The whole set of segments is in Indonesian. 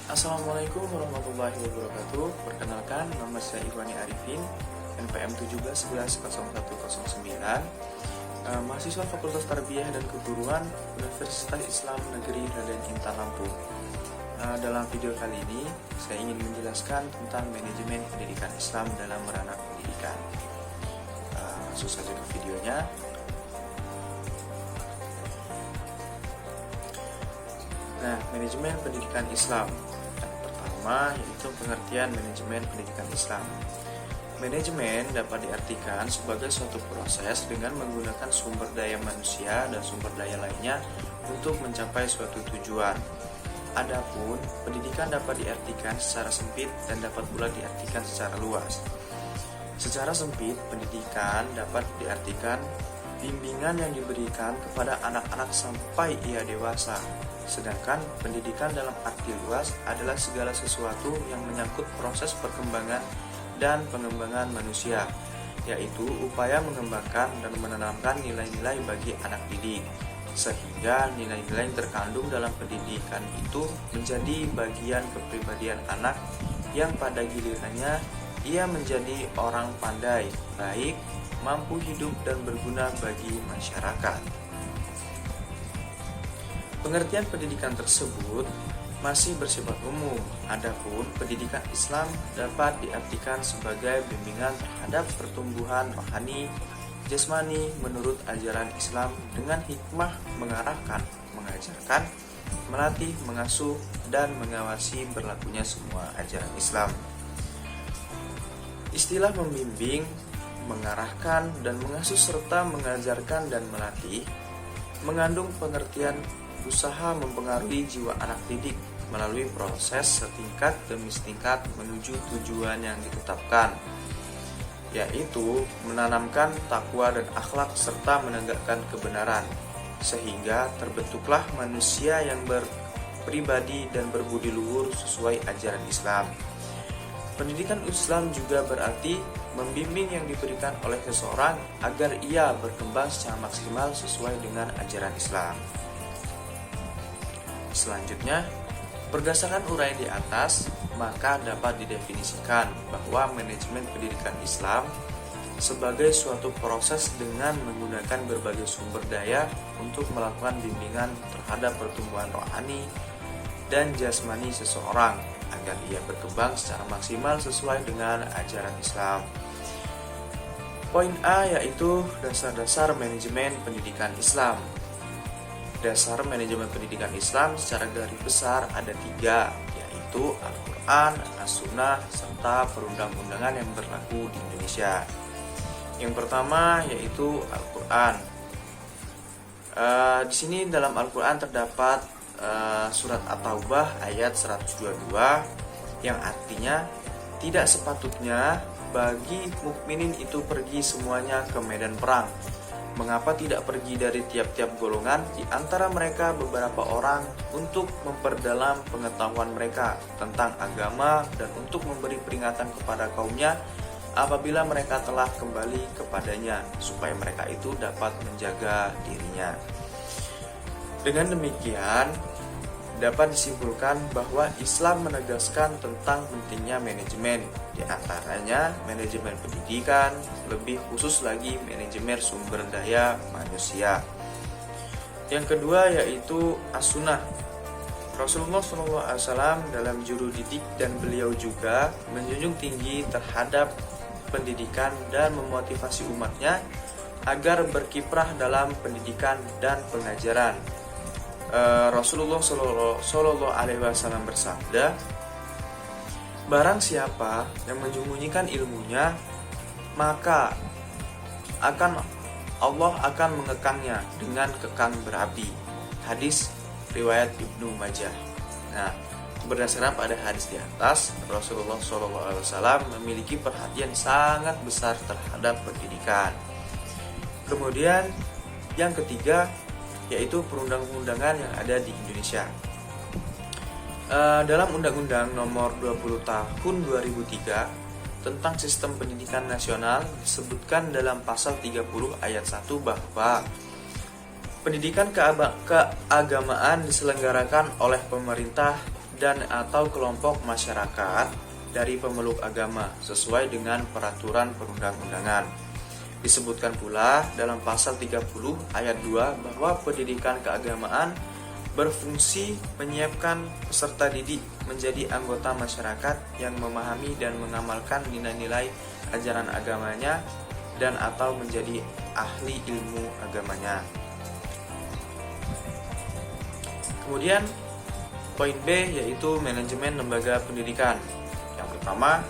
Assalamualaikum warahmatullahi wabarakatuh. Perkenalkan, nama saya Iwani Arifin, NPM 17110109, mahasiswa Fakultas Tarbiyah dan Keguruan Universitas Islam Negeri Raden Intan Lampung. Dalam video kali ini, saya ingin menjelaskan tentang manajemen pendidikan Islam dalam ranah pendidikan. Langsung saja ke videonya. Nah, manajemen pendidikan Islam. Yang pertama yaitu pengertian manajemen pendidikan Islam. Manajemen dapat diartikan sebagai suatu proses dengan menggunakan sumber daya manusia dan sumber daya lainnya untuk mencapai suatu tujuan. Adapun pendidikan dapat diartikan secara sempit dan dapat pula diartikan secara luas. Secara sempit, pendidikan dapat diartikan bimbingan yang diberikan kepada anak-anak sampai ia dewasa. Sedangkan pendidikan dalam arti luas adalah segala sesuatu yang menyangkut proses perkembangan dan pengembangan manusia, yaitu upaya mengembangkan dan menanamkan nilai-nilai bagi anak didik, sehingga nilai-nilai yang terkandung dalam pendidikan itu menjadi bagian kepribadian anak yang pada gilirannya ia menjadi orang pandai, baik, mampu hidup dan berguna bagi masyarakat. Pengertian pendidikan tersebut masih bersifat umum, adapun pendidikan Islam dapat diartikan sebagai bimbingan terhadap pertumbuhan rohani, jasmani menurut ajaran Islam dengan hikmah mengarahkan, mengajarkan, melatih, mengasuh, dan mengawasi berlakunya semua ajaran Islam. Istilah membimbing, mengarahkan, dan mengasuh serta mengajarkan dan melatih mengandung pengertian usaha mempengaruhi jiwa anak didik melalui proses setingkat demi setingkat menuju tujuan yang ditetapkan, yaitu menanamkan takwa dan akhlak serta menegakkan kebenaran, sehingga terbentuklah manusia yang berpribadi dan berbudi luhur sesuai ajaran Islam. Pendidikan Islam juga berarti membimbing yang diberikan oleh seseorang agar ia berkembang secara maksimal sesuai dengan ajaran Islam. Selanjutnya, berdasarkan uraian di atas, maka dapat didefinisikan bahwa manajemen pendidikan Islam sebagai suatu proses dengan menggunakan berbagai sumber daya untuk melakukan bimbingan terhadap pertumbuhan rohani dan jasmani seseorang agar ia berkembang secara maksimal sesuai dengan ajaran Islam. Poin A yaitu dasar-dasar manajemen pendidikan Islam. Dasar manajemen pendidikan Islam secara garis besar ada 3, yaitu Al-Quran, As-Sunnah, serta perundang-undangan yang berlaku di Indonesia. Yang pertama yaitu Al-Quran. Di sini dalam Al-Quran terdapat surat At-Taubah ayat 122 yang artinya tidak sepatutnya bagi mukminin itu pergi semuanya ke medan perang. Mengapa tidak pergi dari tiap-tiap golongan di antara mereka beberapa orang untuk memperdalam pengetahuan mereka tentang agama dan untuk memberi peringatan kepada kaumnya apabila mereka telah kembali kepadanya, supaya mereka itu dapat menjaga dirinya. Dengan demikian, dapat disimpulkan bahwa Islam menegaskan tentang pentingnya manajemen, di antaranya manajemen pendidikan, lebih khusus lagi manajemen sumber daya manusia. Yang kedua yaitu As-Sunnah. Rasulullah SAW dalam juru didik dan beliau juga menjunjung tinggi terhadap pendidikan dan memotivasi umatnya agar berkiprah dalam pendidikan dan pengajaran. Rasulullah Shallallahu Alaihi Wasallam bersabda, barang siapa yang menyembunyikan ilmunya, maka Allah akan mengekangnya dengan kekang berapi. Hadis riwayat Ibnu Majah. Nah, berdasarkan pada hadis di atas, Rasulullah Shallallahu Alaihi Wasallam memiliki perhatian sangat besar terhadap pendidikan. Kemudian yang ketiga yaitu perundang-undangan yang ada di Indonesia. Dalam Undang-Undang Nomor 20 Tahun 2003 tentang Sistem Pendidikan Nasional disebutkan dalam pasal 30 ayat 1 bahwa pendidikan keagamaan diselenggarakan oleh pemerintah dan atau kelompok masyarakat dari pemeluk agama sesuai dengan peraturan perundang-undangan. Disebutkan pula dalam pasal 30 ayat 2 bahwa pendidikan keagamaan berfungsi menyiapkan peserta didik menjadi anggota masyarakat yang memahami dan mengamalkan nilai-nilai ajaran agamanya dan atau menjadi ahli ilmu agamanya. Kemudian poin B yaitu manajemen lembaga pendidikan. Yang pertama,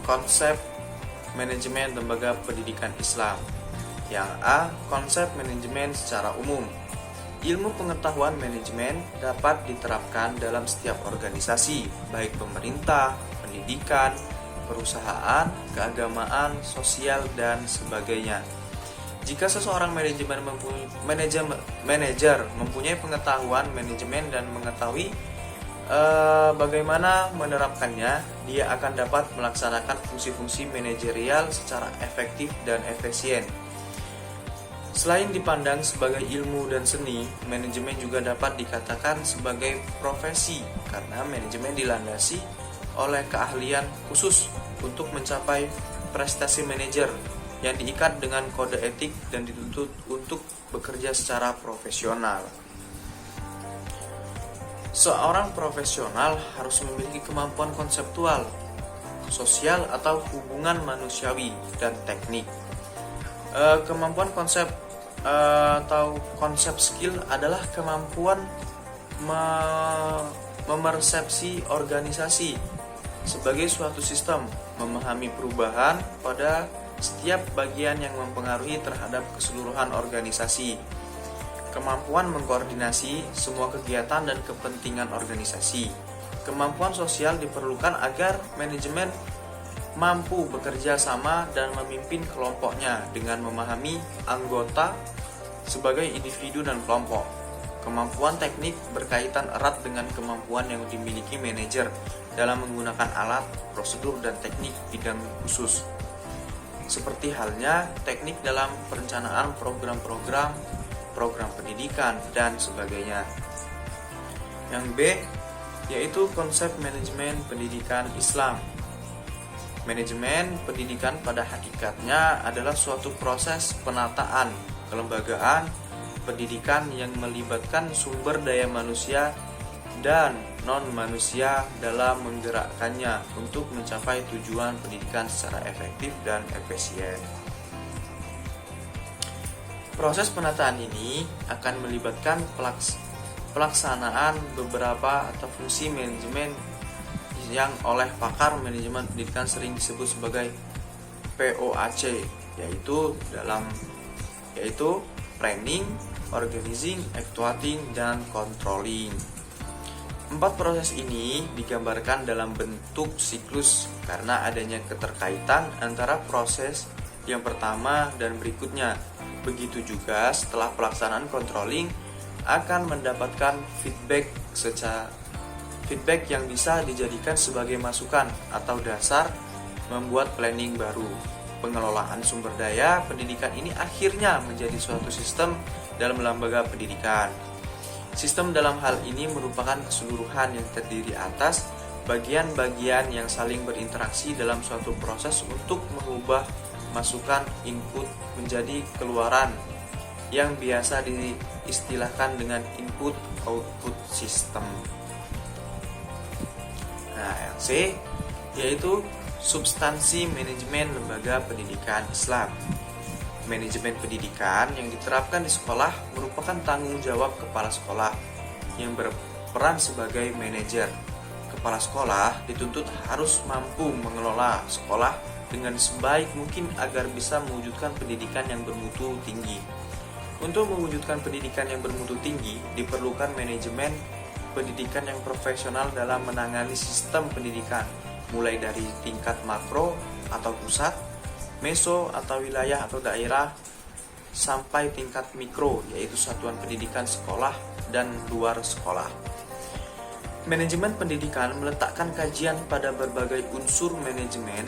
konsep manajemen lembaga pendidikan Islam. Yang A, konsep manajemen secara umum. Ilmu pengetahuan manajemen dapat diterapkan dalam setiap organisasi, baik pemerintah, pendidikan, perusahaan, keagamaan, sosial, dan sebagainya. Jika seseorang manajer mempunyai pengetahuan manajemen dan mengetahui bagaimana menerapkannya, dia akan dapat melaksanakan fungsi-fungsi manajerial secara efektif dan efisien. Selain dipandang sebagai ilmu dan seni, manajemen juga dapat dikatakan sebagai profesi karena manajemen dilandasi oleh keahlian khusus untuk mencapai prestasi manajer yang diikat dengan kode etik dan dituntut untuk bekerja secara profesional. Seorang profesional harus memiliki kemampuan konseptual, sosial atau hubungan manusiawi dan teknik. Kemampuan konsep atau konsep skill adalah kemampuan memersepsi organisasi sebagai suatu sistem, memahami perubahan pada setiap bagian yang mempengaruhi terhadap keseluruhan organisasi. Kemampuan mengkoordinasi semua kegiatan dan kepentingan organisasi. Kemampuan sosial diperlukan agar manajemen mampu bekerja sama dan memimpin kelompoknya dengan memahami anggota sebagai individu dan kelompok. Kemampuan teknik berkaitan erat dengan kemampuan yang dimiliki manajer dalam menggunakan alat, prosedur, dan teknik bidang khusus. Seperti halnya teknik dalam perencanaan program pendidikan, dan sebagainya. Yang B, yaitu konsep manajemen pendidikan Islam. Manajemen pendidikan pada hakikatnya adalah suatu proses penataan kelembagaan pendidikan yang melibatkan sumber daya manusia dan non-manusia dalam menggerakkannya untuk mencapai tujuan pendidikan secara efektif dan efisien. Proses penataan ini akan melibatkan pelaksanaan beberapa atau fungsi manajemen yang oleh pakar manajemen pendidikan sering disebut sebagai POAC, yaitu planning, organizing, actuating, dan controlling. 4 proses ini digambarkan dalam bentuk siklus karena adanya keterkaitan antara proses yang pertama dan berikutnya. Begitu juga setelah pelaksanaan controlling akan mendapatkan feedback yang bisa dijadikan sebagai masukan atau dasar membuat planning baru. Pengelolaan sumber daya pendidikan ini akhirnya menjadi suatu sistem dalam lembaga pendidikan. Sistem dalam hal ini merupakan keseluruhan yang terdiri atas bagian-bagian yang saling berinteraksi dalam suatu proses untuk mengubah masukan input menjadi keluaran yang biasa diistilahkan dengan input-output system. Nah, yang C yaitu substansi manajemen lembaga pendidikan Islam. Manajemen pendidikan yang diterapkan di sekolah merupakan tanggung jawab kepala sekolah yang berperan sebagai manajer. Kepala sekolah dituntut harus mampu mengelola sekolah dengan sebaik mungkin agar bisa mewujudkan pendidikan yang bermutu tinggi. Untuk mewujudkan pendidikan yang bermutu tinggi, diperlukan manajemen pendidikan yang profesional dalam menangani sistem pendidikan, mulai dari tingkat makro atau pusat, meso atau wilayah atau daerah, sampai tingkat mikro, yaitu satuan pendidikan sekolah dan luar sekolah. Manajemen pendidikan meletakkan kajian pada berbagai unsur manajemen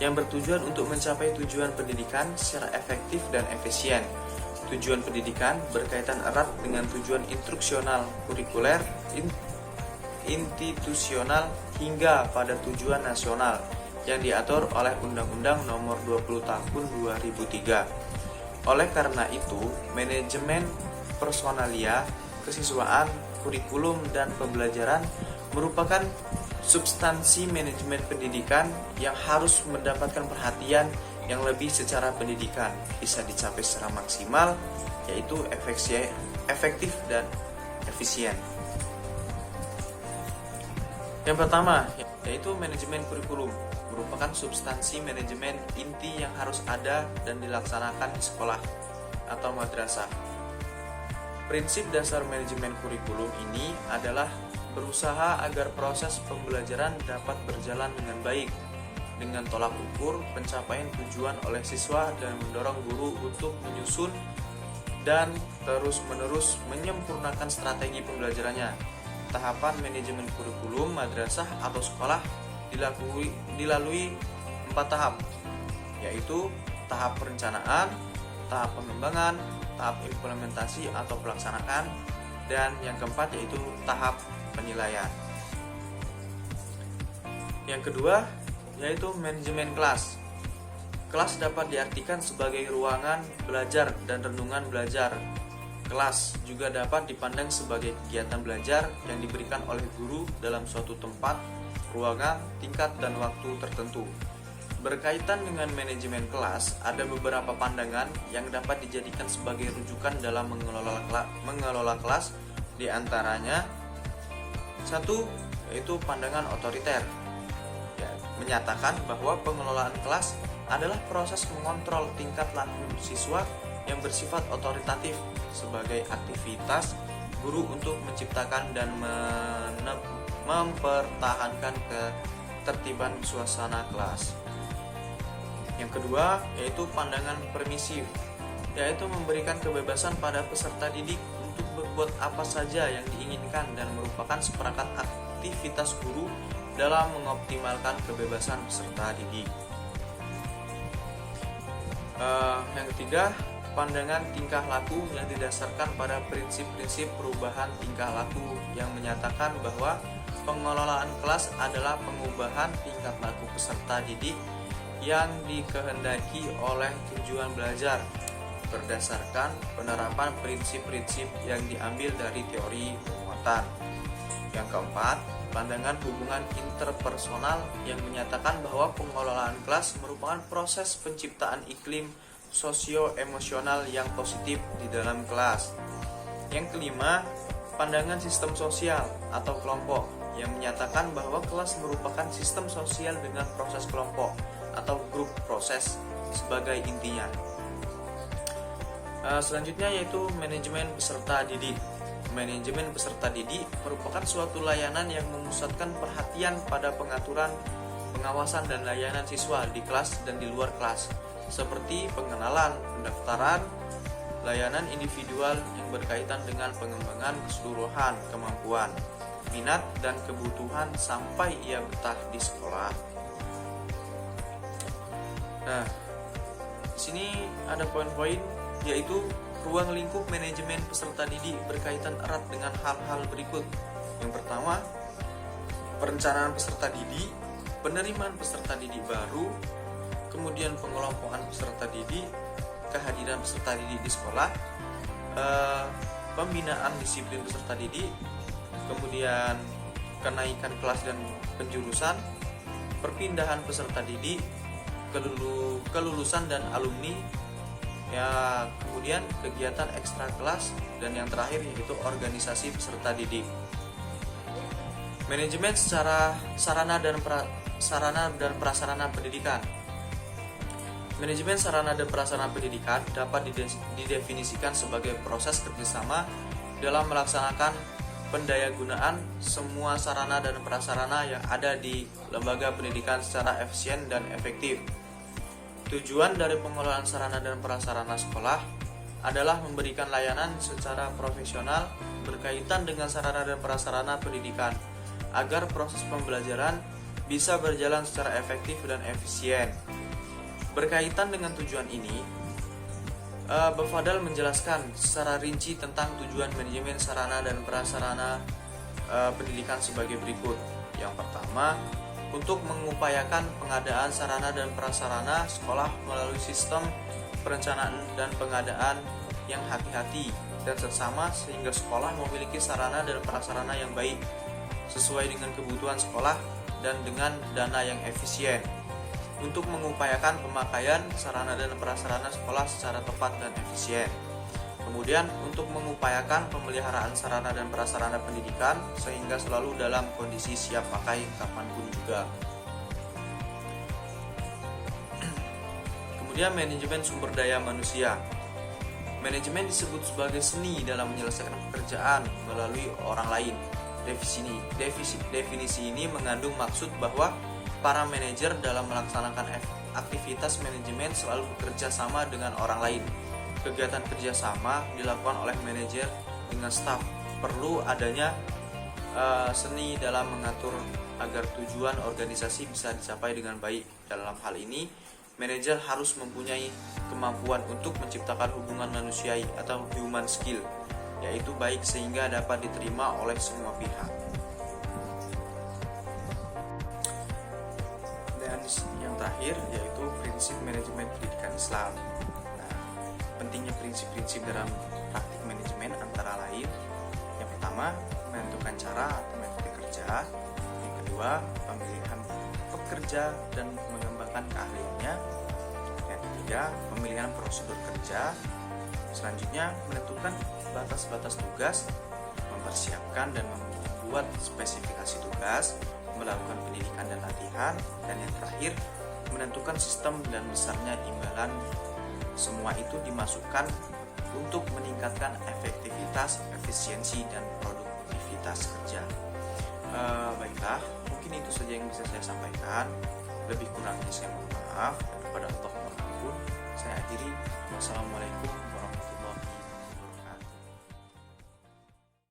yang bertujuan untuk mencapai tujuan pendidikan secara efektif dan efisien. Tujuan pendidikan berkaitan erat dengan tujuan instruksional, kurikuler, institusional hingga pada tujuan nasional yang diatur oleh Undang-Undang Nomor 20 Tahun 2003. Oleh karena itu, manajemen personalia, kesiswaan, kurikulum, dan pembelajaran merupakan substansi manajemen pendidikan yang harus mendapatkan perhatian yang lebih secara pendidikan bisa dicapai secara maksimal, yaitu efektif dan efisien. Yang pertama, yaitu manajemen kurikulum, merupakan substansi manajemen inti yang harus ada dan dilaksanakan di sekolah atau madrasah. Prinsip dasar manajemen kurikulum ini adalah berusaha agar proses pembelajaran dapat berjalan dengan baik, dengan tolak ukur pencapaian tujuan oleh siswa dan mendorong guru untuk menyusun dan terus-menerus menyempurnakan strategi pembelajarannya. Tahapan manajemen kurikulum madrasah atau sekolah dilalui 4 tahap, yaitu tahap perencanaan, tahap pengembangan, tahap implementasi atau pelaksanaan, dan yang keempat yaitu tahap penilaian. Yang kedua yaitu manajemen kelas. Kelas dapat diartikan sebagai ruangan belajar dan renungan belajar. Kelas juga dapat dipandang sebagai kegiatan belajar yang diberikan oleh guru dalam suatu tempat, ruangan, tingkat, dan waktu tertentu. Berkaitan dengan manajemen kelas, ada beberapa pandangan yang dapat dijadikan sebagai rujukan dalam mengelola kelas, di antaranya satu, yaitu pandangan otoriter, menyatakan bahwa pengelolaan kelas adalah proses mengontrol tingkat laku siswa yang bersifat otoritatif sebagai aktivitas guru untuk menciptakan dan mempertahankan ketertiban suasana kelas. Yang kedua, yaitu pandangan permisif, yaitu memberikan kebebasan pada peserta didik untuk berbuat apa saja yang diinginkan dan merupakan seperangkat aktivitas guru dalam mengoptimalkan kebebasan peserta didik. Yang ketiga, pandangan tingkah laku yang didasarkan pada prinsip-prinsip perubahan tingkah laku yang menyatakan bahwa pengelolaan kelas adalah pengubahan tingkah laku peserta didik yang dikehendaki oleh tujuan belajar berdasarkan penerapan prinsip-prinsip yang diambil dari teori penguatan. Yang keempat, pandangan hubungan interpersonal yang menyatakan bahwa pengelolaan kelas merupakan proses penciptaan iklim sosio-emosional yang positif di dalam kelas. Yang kelima, pandangan sistem sosial atau kelompok yang menyatakan bahwa kelas merupakan sistem sosial dengan proses kelompok atau grup proses sebagai intinya. Selanjutnya yaitu manajemen peserta didik. Manajemen peserta didik merupakan suatu layanan yang memusatkan perhatian pada pengaturan, pengawasan, dan layanan siswa di kelas dan di luar kelas, seperti pengenalan, pendaftaran, layanan individual yang berkaitan dengan pengembangan keseluruhan kemampuan, minat, dan kebutuhan sampai ia betah di sekolah. Nah, di sini ada poin-poin, yaitu ruang lingkup manajemen peserta didik berkaitan erat dengan hal-hal berikut. Yang pertama, perencanaan peserta didik, penerimaan peserta didik baru, kemudian pengelompokan peserta didik, kehadiran peserta didik di sekolah, pembinaan disiplin peserta didik, kemudian kenaikan kelas dan penjurusan, perpindahan peserta didik, kelulusan dan alumni, ya, kemudian kegiatan ekstra kelas, dan yang terakhir yaitu organisasi peserta didik. Manajemen secara sarana dan prasarana pendidikan. Manajemen sarana dan prasarana pendidikan dapat didefinisikan sebagai proses kerjasama dalam melaksanakan pendayagunaan semua sarana dan prasarana yang ada di lembaga pendidikan secara efisien dan efektif. Tujuan dari pengelolaan sarana dan prasarana sekolah adalah memberikan layanan secara profesional berkaitan dengan sarana dan prasarana pendidikan agar proses pembelajaran bisa berjalan secara efektif dan efisien. Berkaitan dengan tujuan ini, Bapak Fadal menjelaskan secara rinci tentang tujuan manajemen sarana dan prasarana pendidikan sebagai berikut. Yang pertama, untuk mengupayakan pengadaan sarana dan prasarana sekolah melalui sistem perencanaan dan pengadaan yang hati-hati dan seksama sehingga sekolah memiliki sarana dan prasarana yang baik sesuai dengan kebutuhan sekolah dan dengan dana yang efisien. Untuk mengupayakan pemakaian sarana dan prasarana sekolah secara tepat dan efisien. Kemudian untuk mengupayakan pemeliharaan sarana dan prasarana pendidikan sehingga selalu dalam kondisi siap pakai kapanpun juga. Kemudian manajemen sumber daya manusia. Manajemen disebut sebagai seni dalam menyelesaikan pekerjaan melalui orang lain. Definisi ini mengandung maksud bahwa para manajer dalam melaksanakan aktivitas manajemen selalu bekerja sama dengan orang lain. Kegiatan kerjasama dilakukan oleh manajer dengan staf. Perlu adanya seni dalam mengatur agar tujuan organisasi bisa dicapai dengan baik. Dalam hal ini, manajer harus mempunyai kemampuan untuk menciptakan hubungan manusiawi atau human skill, yaitu baik sehingga dapat diterima oleh semua pihak. Dan yang terakhir yaitu prinsip manajemen pendidikan Islam. Nah, pentingnya prinsip-prinsip dalam praktik manajemen antara lain: yang pertama, menentukan cara atau metode kerja; yang kedua, pemilihan pekerja dan mengembangkan keahliannya; yang ketiga, pemilihan prosedur kerja; selanjutnya, menentukan batas-batas tugas, mempersiapkan dan membuat spesifikasi tugas, melakukan pendidikan dan latihan; dan yang terakhir, menentukan sistem dan besarnya imbalan. Semua itu dimasukkan untuk meningkatkan efektivitas, efisiensi, dan produktivitas kerja. Baiklah, mungkin itu saja yang bisa saya sampaikan. Lebih kurangnya saya mohon maaf, dan kepada Allah